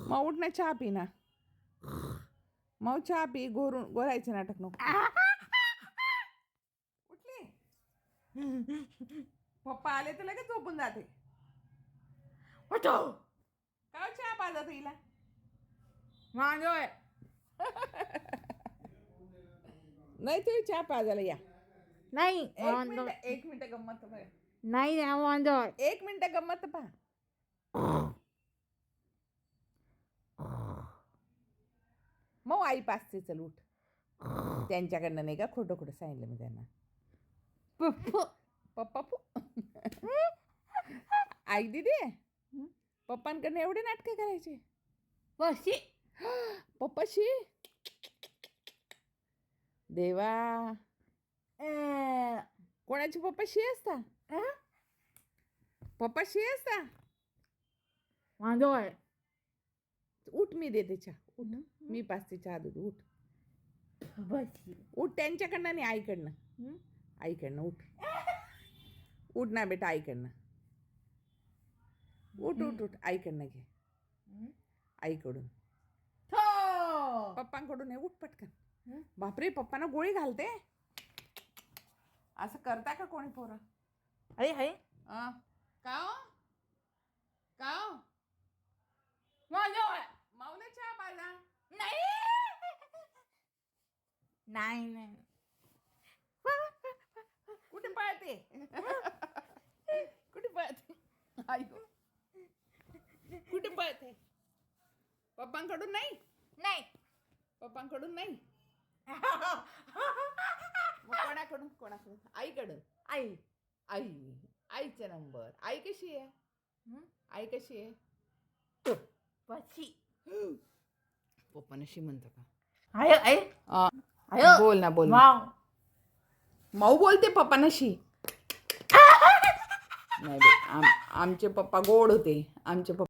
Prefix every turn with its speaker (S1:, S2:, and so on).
S1: मग उठ ना, चहा पी ना. मग चहा पी. गोरायचं नाटक नको. उठली. पप्पा आले तर लगेच झोपून जाते. काय चहा पाजत हिला? नाही तुम्ही चहा पाजायला या.
S2: नाही
S1: एक मिनिट गंमत बघा.
S2: नाही
S1: एक मिनिट गंमत पहा. मग आई पाचते, चल उठ. त्यांच्याकडनं नाही का, खोटं खोटं सांगितलं मी त्यांना. पप्पा आई दिदी पप्पांकडनं एवढे नाटकं करायचे. पप्पाशी देवा. कोणाची पप्पाशी असता? पप्पाशी असता. उठ, मी देते चहा. उठ, मी पाचते चहा दूध. उठ उठ. त्यांच्याकडनं नाही, आईकडनं. आईकडनं उठ. उठ ना बेटा, आईकडनं. उठ उठ उठ. आईकडनं घे. आईकडून. पप्पांकडून उठ पटकन. बापरे, पप्पांना गोळी घालते. असं करता का कोणी पोरं? का माऊला चहा पाजा.
S2: नाही
S1: कुठे पळते? कुठे पळते? आई कुठे पळते? पप्पांकडून नाही. पप्पांकडून नाही. कोणाकडून? आईकडून. आईचा नंबर. आई कशी आहे? पप्पांशी म्हणतो का? बोल ना, बोल. माऊ बोलते पप्पांशी. नाही, आमचे पप्पा गोड होते. आमचे पप्पा